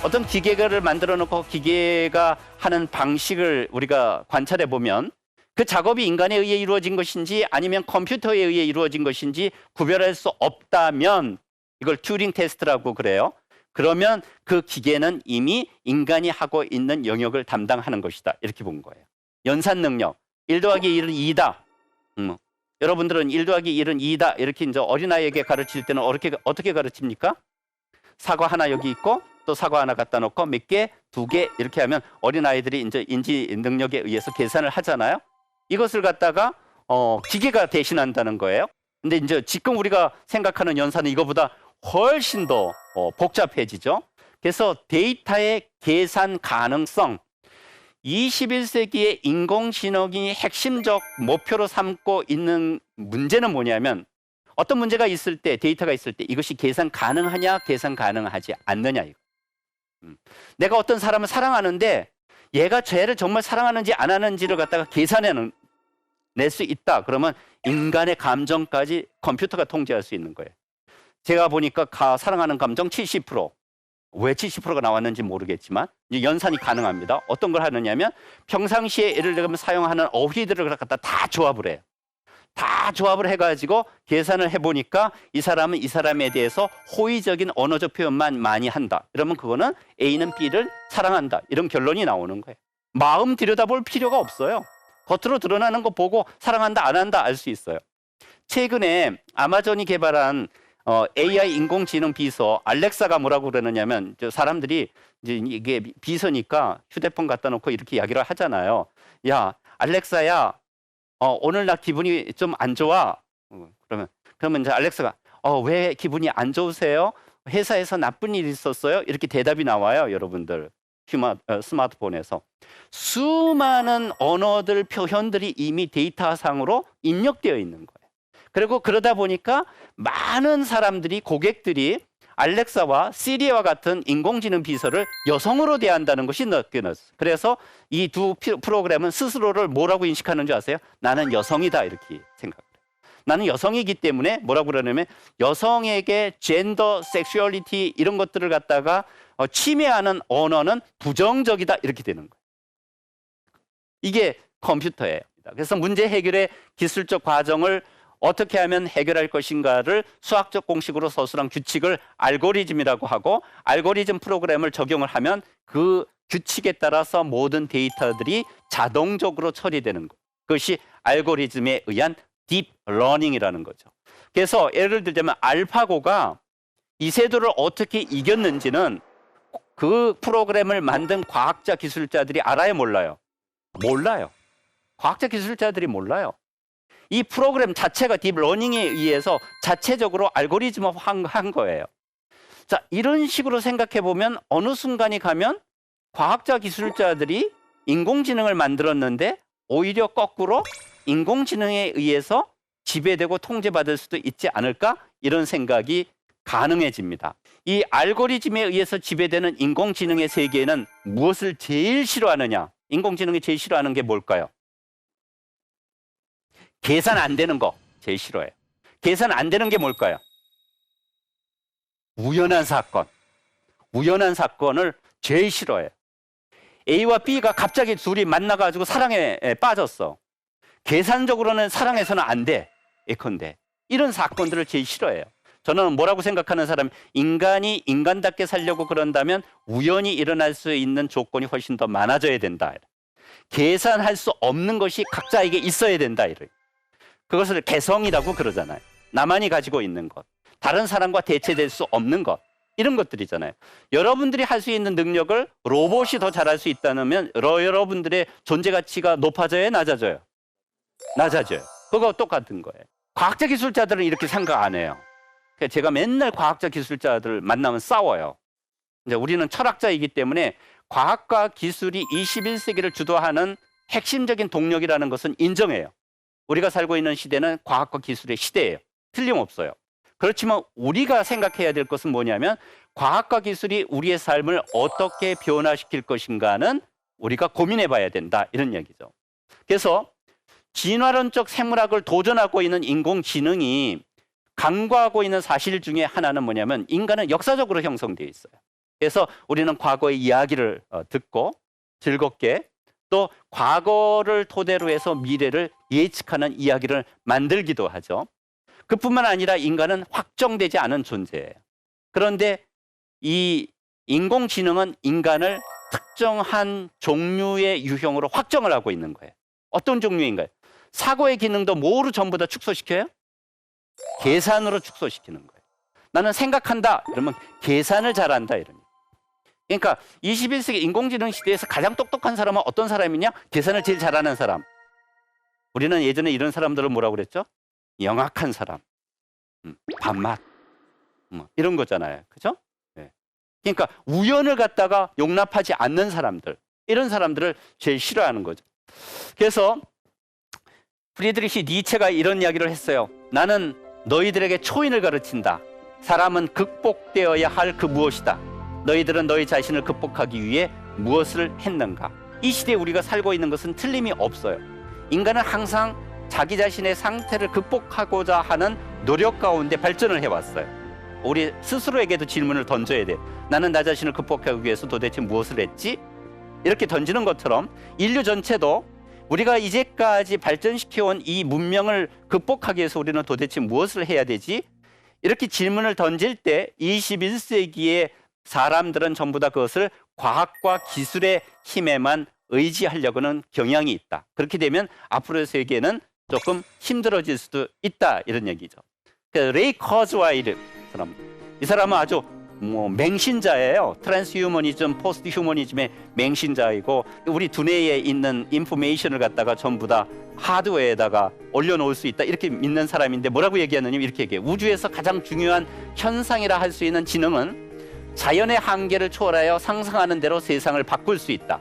어떤 기계를 만들어 놓고 기계가 하는 방식을 우리가 관찰해 보면 그 작업이 인간에 의해 이루어진 것인지 아니면 컴퓨터에 의해 이루어진 것인지 구별할 수 없다면 이걸 튜링 테스트라고 그래요. 그러면 그 기계는 이미 인간이 하고 있는 영역을 담당하는 것이다. 이렇게 본 거예요. 연산 능력. 1 더하기 1은 2다. 여러분들은 1 더하기 1은 2다. 이렇게 이제 어린아이에게 가르칠 때는 어떻게 가르칩니까? 사과 하나 여기 있고 또 사과 하나 갖다 놓고 몇 개? 2개 이렇게 하면 어린아이들이 이제 인지 능력에 의해서 계산을 하잖아요. 이것을 갖다가 기계가 대신한다는 거예요. 근데 이제 지금 우리가 생각하는 연산은 이거보다 훨씬 더 복잡해지죠. 그래서 데이터의 계산 가능성, 21세기의 인공지능이 핵심적 목표로 삼고 있는 문제는 뭐냐면 어떤 문제가 있을 때, 데이터가 있을 때 이것이 계산 가능하냐, 계산 가능하지 않느냐. 이거. 내가 어떤 사람을 사랑하는데 얘가 쟤를 정말 사랑하는지 안 하는지를 갖다가 계산해낼 수 있다. 그러면 인간의 감정까지 컴퓨터가 통제할 수 있는 거예요. 제가 보니까 사랑하는 감정 70%. 왜 70%가 나왔는지 모르겠지만 이제 연산이 가능합니다. 어떤 걸 하느냐면 평상시에 예를 들면 사용하는 어휘들을 갖다 다 조합을 해요. 다 조합을 해가지고 계산을 해보니까 이 사람은 이 사람에 대해서 호의적인 언어적 표현만 많이 한다. 이러면 그거는 A는 B를 사랑한다. 이런 결론이 나오는 거예요. 마음 들여다볼 필요가 없어요. 겉으로 드러나는 거 보고 사랑한다 안 한다 알 수 있어요. 최근에 아마존이 개발한 AI 인공지능 비서 알렉사가 뭐라고 그러느냐면 사람들이 이제 이게 비서니까 휴대폰 갖다 놓고 이렇게 이야기를 하잖아요. 야 알렉사야 오늘 나 기분이 좀 안 좋아. 그러면 이제 알렉사가 왜 기분이 안 좋으세요? 회사에서 나쁜 일이 있었어요? 이렇게 대답이 나와요, 여러분들. 스마트폰에서. 수많은 언어들, 표현들이 이미 데이터상으로 입력되어 있는 거예요. 그리고 그러다 보니까 많은 사람들이, 고객들이 알렉사와 시리와 같은 인공지능 비서를 여성으로 대한다는 것이 느껴졌어요. 그래서 이 두 프로그램은 스스로를 뭐라고 인식하는 줄 아세요? 나는 여성이다 이렇게 생각해요. 나는 여성이기 때문에 뭐라고 그러냐면 여성에게 젠더, 섹슈얼리티 이런 것들을 갖다가 침해하는 언어는 부정적이다 이렇게 되는 거예요. 이게 컴퓨터예요. 그래서 문제 해결의 기술적 과정을 어떻게 하면 해결할 것인가를 수학적 공식으로 서술한 규칙을 알고리즘이라고 하고 알고리즘 프로그램을 적용을 하면 그 규칙에 따라서 모든 데이터들이 자동적으로 처리되는 것. 그것이 알고리즘에 의한 딥 러닝이라는 거죠. 그래서 예를 들자면 알파고가 이세돌을 어떻게 이겼는지는 그 프로그램을 만든 과학자 기술자들이 알아요, 몰라요? 몰라요. 과학자 기술자들이 몰라요. 이 프로그램 자체가 딥러닝에 의해서 자체적으로 알고리즘화한 거예요. 자, 이런 식으로 생각해 보면 어느 순간이 가면 과학자 기술자들이 인공지능을 만들었는데 오히려 거꾸로 인공지능에 의해서 지배되고 통제받을 수도 있지 않을까? 이런 생각이 가능해집니다. 이 알고리즘에 의해서 지배되는 인공지능의 세계에는 무엇을 제일 싫어하느냐? 인공지능이 제일 싫어하는 게 뭘까요? 계산 안 되는 거 제일 싫어해요. 계산 안 되는 게 뭘까요? 우연한 사건. 우연한 사건을 제일 싫어해요. A와 B가 갑자기 둘이 만나가지고 사랑에 빠졌어. 계산적으로는 사랑해서는 안 돼. 예컨대. 이런 사건들을 제일 싫어해요. 저는 뭐라고 생각하는 사람, 인간이 인간답게 살려고 그런다면 우연히 일어날 수 있는 조건이 훨씬 더 많아져야 된다. 계산할 수 없는 것이 각자에게 있어야 된다. 그것을 개성이라고 그러잖아요. 나만이 가지고 있는 것. 다른 사람과 대체될 수 없는 것. 이런 것들이잖아요. 여러분들이 할 수 있는 능력을 로봇이 더 잘할 수 있다면 여러분들의 존재 가치가 높아져요, 낮아져요? 낮아져요. 그거 똑같은 거예요. 과학자 기술자들은 이렇게 생각 안 해요. 제가 맨날 과학자 기술자들 만나면 싸워요. 이제 우리는 철학자이기 때문에 과학과 기술이 21세기를 주도하는 핵심적인 동력이라는 것은 인정해요. 우리가 살고 있는 시대는 과학과 기술의 시대예요. 틀림없어요. 그렇지만 우리가 생각해야 될 것은 뭐냐면 과학과 기술이 우리의 삶을 어떻게 변화시킬 것인가는 우리가 고민해 봐야 된다. 이런 얘기죠. 그래서 진화론적 생물학을 도전하고 있는 인공지능이 간과하고 있는 사실 중에 하나는 뭐냐면 인간은 역사적으로 형성되어 있어요. 그래서 우리는 과거의 이야기를 듣고 즐겁게 또 과거를 토대로 해서 미래를 예측하는 이야기를 만들기도 하죠. 그뿐만 아니라 인간은 확정되지 않은 존재예요. 그런데 이 인공지능은 인간을 특정한 종류의 유형으로 확정을 하고 있는 거예요. 어떤 종류인가요? 사고의 기능도 뭐로 전부 다 축소시켜요? 계산으로 축소시키는 거예요. 나는 생각한다 그러면 계산을 잘한다 이러니. 그러니까 21세기 인공지능 시대에서 가장 똑똑한 사람은 어떤 사람이냐? 계산을 제일 잘하는 사람. 우리는 예전에 이런 사람들을 뭐라고 그랬죠? 영악한 사람, 밥맛, 이런 거잖아요. 그죠? 네. 그러니까 우연을 갖다가 용납하지 않는 사람들, 이런 사람들을 제일 싫어하는 거죠. 그래서 프리드리히 니체가 이런 이야기를 했어요. 나는 너희들에게 초인을 가르친다. 사람은 극복되어야 할 그 무엇이다. 너희들은 너희 자신을 극복하기 위해 무엇을 했는가? 이 시대에 우리가 살고 있는 것은 틀림이 없어요. 인간은 항상 자기 자신의 상태를 극복하고자 하는 노력 가운데 발전을 해왔어요. 우리 스스로에게도 질문을 던져야 돼. 나는 나 자신을 극복하기 위해서 도대체 무엇을 했지? 이렇게 던지는 것처럼 인류 전체도 우리가 이제까지 발전시켜온 이 문명을 극복하기 위해서 우리는 도대체 무엇을 해야 되지? 이렇게 질문을 던질 때 21세기의 사람들은 전부 다 그것을 과학과 기술의 힘에만 의지하려고는 경향이 있다. 그렇게 되면 앞으로의 세계는 조금 힘들어질 수도 있다 이런 얘기죠. 레이 커즈와이르 사람, 이 사람은 아주 맹신자예요. 트랜스휴머니즘, 포스트 휴머니즘의 맹신자이고 우리 두뇌에 있는 인포메이션을 갖다가 전부 다 하드웨어에다가 올려놓을 수 있다 이렇게 믿는 사람인데 뭐라고 얘기하느냐면 이렇게 얘기해요. 우주에서 가장 중요한 현상이라 할 수 있는 지능은 자연의 한계를 초월하여 상상하는 대로 세상을 바꿀 수 있다.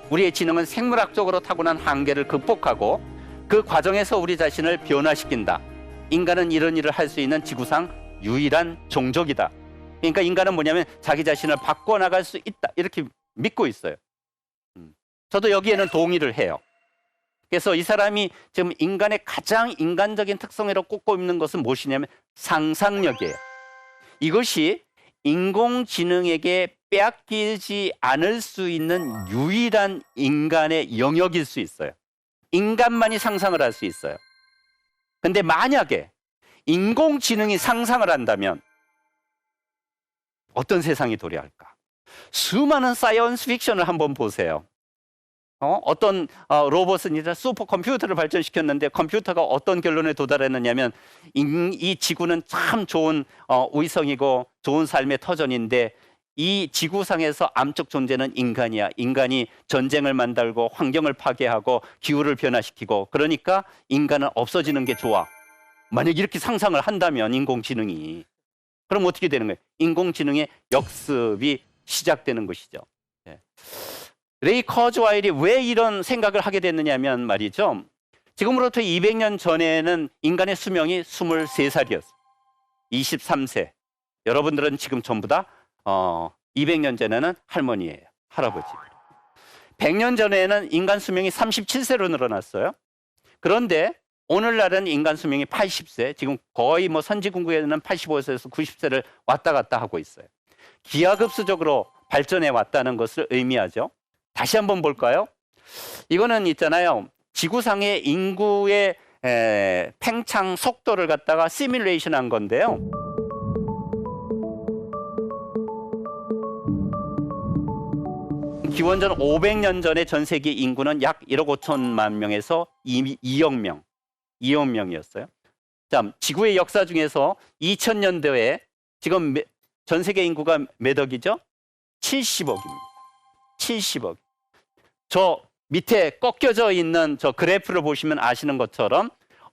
우리의 지능은 생물학적으로 타고난 한계를 극복하고 그 과정에서 우리 자신을 변화시킨다. 인간은 이런 일을 할 수 있는 지구상 유일한 종족이다. 그러니까 인간은 뭐냐면 자기 자신을 바꿔나갈 수 있다 이렇게 믿고 있어요. 저도 여기에는 동의를 해요. 그래서 이 사람이 지금 인간의 가장 인간적인 특성이라고 꼽고 있는 것은 무엇이냐면 상상력이에요. 이것이 인공지능에게 빼앗기지 않을 수 있는 유일한 인간의 영역일 수 있어요. 인간만이 상상을 할 수 있어요. 근데 만약에 인공지능이 상상을 한다면 어떤 세상이 도래할까? 수많은 사이언스 픽션을 한번 보세요. 어떤 로봇은 이제 슈퍼컴퓨터를 발전시켰는데 컴퓨터가 어떤 결론에 도달했느냐면 이 지구는 참 좋은 위성이고 좋은 삶의 터전인데 이 지구상에서 암적 존재는 인간이야. 인간이 전쟁을 만들고 환경을 파괴하고 기후를 변화시키고 그러니까 인간은 없어지는 게 좋아. 만약 이렇게 상상을 한다면 인공지능이 그럼 어떻게 되는 거예요? 인공지능의 역습이 시작되는 것이죠. 네. 레이 커즈와일이 왜 이런 생각을 하게 됐느냐면 말이죠. 지금으로부터 200년 전에는 인간의 수명이 23살이었어요. 23세. 여러분들은 지금 전부 다 200년 전에는 할머니예요. 할아버지. 100년 전에는 인간 수명이 37세로 늘어났어요. 그런데 오늘날은 인간 수명이 80세, 지금 거의 선진국에는 85세에서 90세를 왔다 갔다 하고 있어요. 기하급수적으로 발전해 왔다는 것을 의미하죠. 다시 한번 볼까요? 이거는 있잖아요. 지구상의 인구의 팽창 속도를 갖다가 시뮬레이션 한 건데요. 기원전 500년 전에 전 세계 인구는 약 1억 5천만 명에서 2억 명, 2억 명이었어요. 자, 지구의 역사 중에서 2000년도에 지금 전 세계 인구가 몇 억이죠? 70억입니다. 70억. 저 밑에 꺾여져 있는 저 그래프를 보시면 아시는 것처럼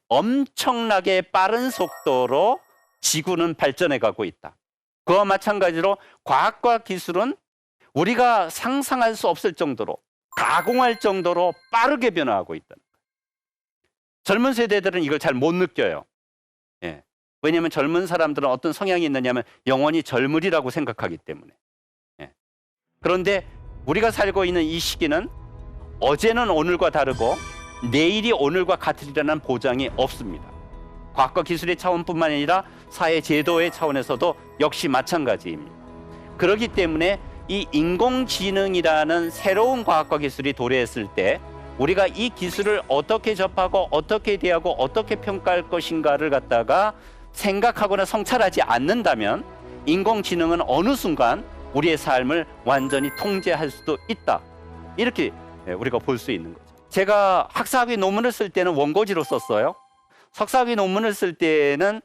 엄청나게 빠른 속도로 지구는 발전해 가고 있다. 그와 마찬가지로 과학과 기술은 우리가 상상할 수 없을 정도로 가공할 정도로 빠르게 변화하고 있다는 거예요. 젊은 세대들은 이걸 잘 못 느껴요. 예. 왜냐하면 젊은 사람들은 어떤 성향이 있느냐면 영원히 젊으리라고 생각하기 때문에. 예. 그런데 우리가 살고 있는 이 시기는 어제는 오늘과 다르고 내일이 오늘과 같으리라는 보장이 없습니다. 과학과 기술의 차원뿐만 아니라 사회 제도의 차원에서도 역시 마찬가지입니다. 그렇기 때문에 이 인공지능이라는 새로운 과학과 기술이 도래했을 때 우리가 이 기술을 어떻게 접하고 어떻게 대하고 어떻게 평가할 것인가를 갖다가 생각하거나 성찰하지 않는다면 인공지능은 어느 순간 우리의 삶을 완전히 통제할 수도 있다. 이렇게 우리가 볼 수 있는 거죠. 제가 학사학위 논문을 쓸 때는 원고지로 썼어요. 석사학위 논문을 쓸 때는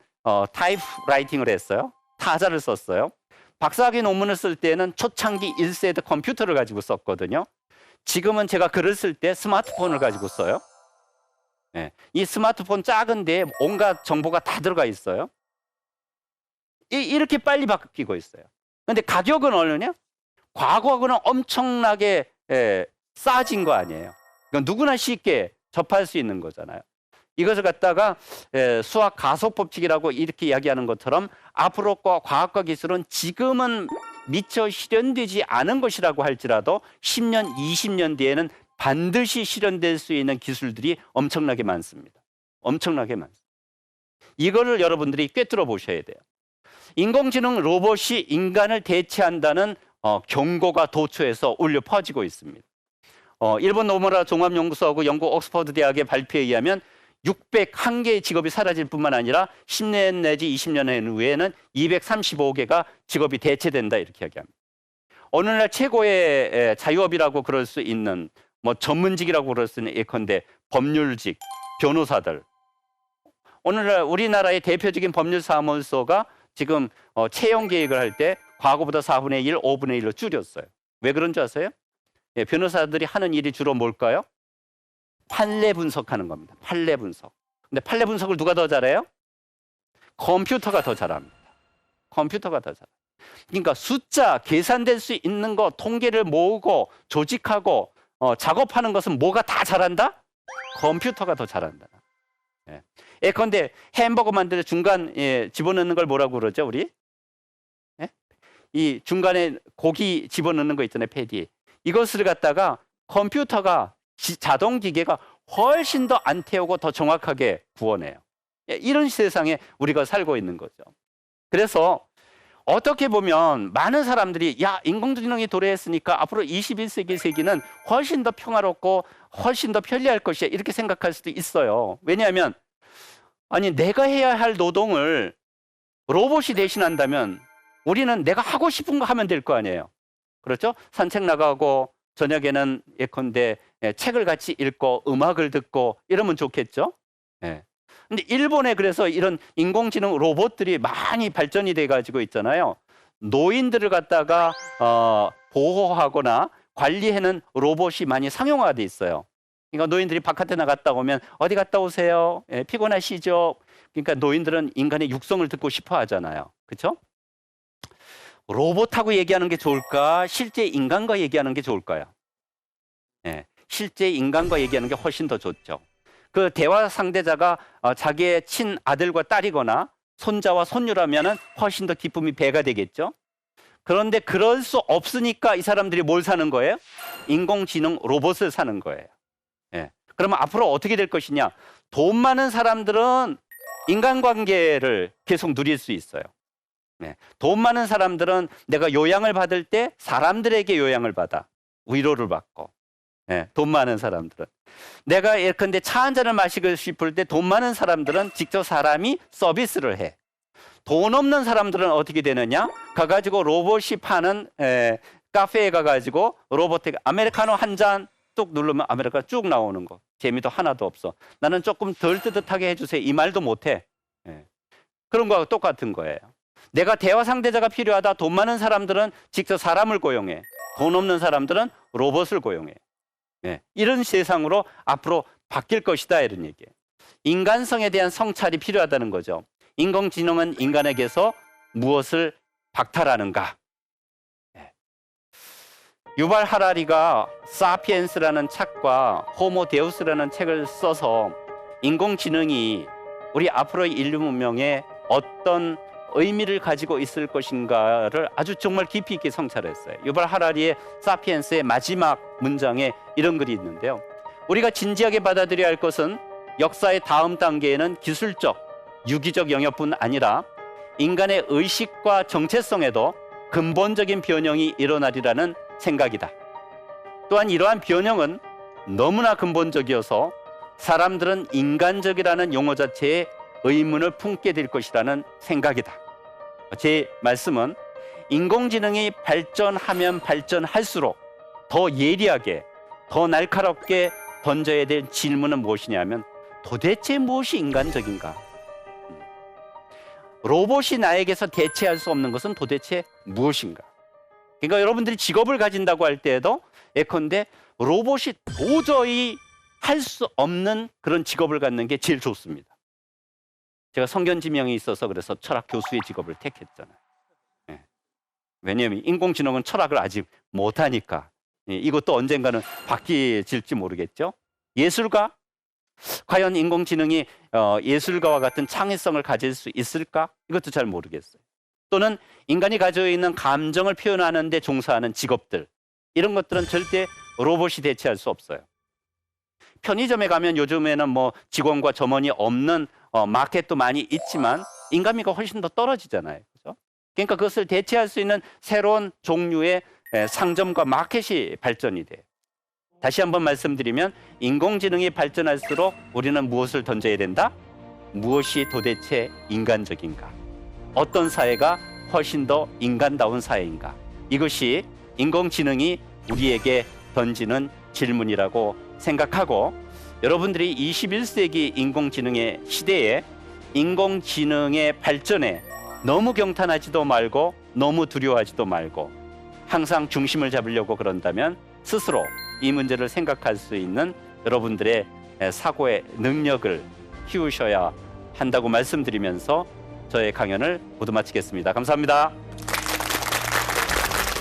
타이프라이팅을 했어요. 타자를 썼어요. 박사학위 논문을 쓸 때는 초창기 1세대 컴퓨터를 가지고 썼거든요. 지금은 제가 글을 쓸 때 스마트폰을 가지고 써요. 네. 이 스마트폰 작은데 온갖 정보가 다 들어가 있어요. 이렇게 빨리 바뀌고 있어요. 근데 가격은 얼마냐? 과거하고는 엄청나게 싸진 거 아니에요. 그러니까 누구나 쉽게 접할 수 있는 거잖아요. 이것을 갖다가 수학 가속 법칙이라고 이렇게 이야기하는 것처럼 앞으로 과학과 기술은 지금은 미처 실현되지 않은 것이라고 할지라도 10년, 20년 뒤에는 반드시 실현될 수 있는 기술들이 엄청나게 많습니다. 엄청나게 많습니다. 이거를 여러분들이 꿰뚫어 보셔야 돼요. 인공지능 로봇이 인간을 대체한다는 경고가 도처에서 울려 퍼지고 있습니다. 일본 노무라 종합연구소하고 영국 옥스퍼드 대학의 발표에 의하면 601개의 직업이 사라질 뿐만 아니라 10년 내지 20년 후에는 235개가 직업이 대체된다 이렇게 이야기합니다. 오늘날 최고의 자유업이라고 그럴 수 있는 뭐 전문직이라고 그럴 수 있는 예컨대 법률직, 변호사들. 오늘날 우리나라의 대표적인 법률사무소가 지금 채용 계획을 할 때 과거보다 4분의 1, 5분의 1로 줄였어요. 왜 그런 줄 아세요? 변호사들이 하는 일이 주로 뭘까요? 판례 분석하는 겁니다. 판례 분석. 근데 판례 분석을 누가 더 잘해요? 컴퓨터가 더 잘합니다. 컴퓨터가 더 잘합니다. 그러니까 숫자, 계산될 수 있는 거, 통계를 모으고 조직하고 작업하는 것은 뭐가 다 잘한다? 컴퓨터가 더 잘한다. 예컨대 햄버거 만들 때 중간 집어넣는 걸 뭐라고 그러죠, 우리? 이 중간에 고기 집어넣는 거 있잖아요, 패티. 이것을 갖다가 컴퓨터가 자동 기계가 훨씬 더 안 태우고 더 정확하게 구워내요. 이런 세상에 우리가 살고 있는 거죠. 그래서 어떻게 보면 많은 사람들이 야, 인공지능이 도래했으니까 앞으로 21세기 세기는 훨씬 더 평화롭고 훨씬 더 편리할 것이야 이렇게 생각할 수도 있어요. 왜냐하면 아니 내가 해야 할 노동을 로봇이 대신한다면 우리는 내가 하고 싶은 거 하면 될 거 아니에요. 그렇죠? 산책 나가고 저녁에는 예컨대 책을 같이 읽고 음악을 듣고 이러면 좋겠죠? 근데 일본에 그래서 이런 인공지능 로봇들이 많이 발전이 돼 가지고 있잖아요. 노인들을 갖다가 보호하거나 관리하는 로봇이 많이 상용화돼 있어요. 그러니까 노인들이 바깥에 나갔다 오면 어디 갔다 오세요? 피곤하시죠? 그러니까 노인들은 인간의 육성을 듣고 싶어 하잖아요. 그렇죠? 로봇하고 얘기하는 게 좋을까? 실제 인간과 얘기하는 게 좋을까요? 실제 인간과 얘기하는 게 훨씬 더 좋죠. 그 대화 상대자가 자기의 친아들과 딸이거나 손자와 손녀라면은 훨씬 더 기쁨이 배가 되겠죠. 그런데 그럴 수 없으니까 이 사람들이 뭘 사는 거예요? 인공지능 로봇을 사는 거예요. 그러면 앞으로 어떻게 될 것이냐? 돈 많은 사람들은 인간관계를 계속 누릴 수 있어요. 돈 많은 사람들은 내가 요양을 받을 때 사람들에게 요양을 받아 위로를 받고, 돈 많은 사람들은 내가 예컨대 차 한 잔을 마시고 싶을 때 돈 많은 사람들은 직접 사람이 서비스를 해. 돈 없는 사람들은 어떻게 되느냐? 가가지고 로봇이 파는 카페에 가가지고 로봇에게 아메리카노 한 잔 뚝 누르면 아메리카노 쭉 나오는 거. 재미도 하나도 없어. 나는 조금 덜 뜨뜻하게 해주세요. 이 말도 못해. 그런 거하고 똑같은 거예요. 내가 대화 상대자가 필요하다. 돈 많은 사람들은 직접 사람을 고용해. 돈 없는 사람들은 로봇을 고용해. 이런 세상으로 앞으로 바뀔 것이다 이런 얘기예요. 인간성에 대한 성찰이 필요하다는 거죠. 인공지능은 인간에게서 무엇을 박탈하는가? 유발 하라리가 사피엔스라는 책과 호모 데우스라는 책을 써서 인공지능이 우리 앞으로의 인류 문명에 어떤 의미를 가지고 있을 것인가를 아주 정말 깊이 있게 성찰했어요. 유발 하라리의 사피엔스의 마지막 문장에 이런 글이 있는데요. 우리가 진지하게 받아들여야 할 것은 역사의 다음 단계에는 기술적, 유기적 영역뿐 아니라 인간의 의식과 정체성에도 근본적인 변형이 일어나리라는 생각이다. 또한 이러한 변형은 너무나 근본적이어서 사람들은 인간적이라는 용어 자체에 의문을 품게 될 것이라는 생각이다. 제 말씀은 인공지능이 발전하면 발전할수록 더 예리하게, 더 날카롭게 던져야 될 질문은 무엇이냐면 도대체 무엇이 인간적인가? 로봇이 나에게서 대체할 수 없는 것은 도대체 무엇인가? 그러니까 여러분들이 직업을 가진다고 할 때에도 예컨대 로봇이 도저히 할 수 없는 그런 직업을 갖는 게 제일 좋습니다. 제가 성견지명이 있어서 그래서 철학 교수의 직업을 택했잖아요. 예. 왜냐하면 인공지능은 철학을 아직 못하니까. 예. 이것도 언젠가는 바뀌질지 모르겠죠. 예술가? 과연 인공지능이 예술가와 같은 창의성을 가질 수 있을까? 이것도 잘 모르겠어요. 또는 인간이 가지고 있는 감정을 표현하는 데 종사하는 직업들, 이런 것들은 절대 로봇이 대체할 수 없어요. 편의점에 가면 요즘에는 뭐 직원과 점원이 없는 마켓도 많이 있지만 인간미가 훨씬 더 떨어지잖아요. 그렇죠? 그러니까 그것을 대체할 수 있는 새로운 종류의 상점과 마켓이 발전이 돼요. 다시 한번 말씀드리면 인공지능이 발전할수록 우리는 무엇을 던져야 된다? 무엇이 도대체 인간적인가? 어떤 사회가 훨씬 더 인간다운 사회인가? 이것이 인공지능이 우리에게 던지는 질문이라고 생각하고, 여러분들이 21세기 인공지능의 시대에 인공지능의 발전에 너무 경탄하지도 말고 너무 두려워하지도 말고 항상 중심을 잡으려고 그런다면 스스로 이 문제를 생각할 수 있는 여러분들의 사고의 능력을 키우셔야 한다고 말씀드리면서 저의 강연을 모두 마치겠습니다. 감사합니다.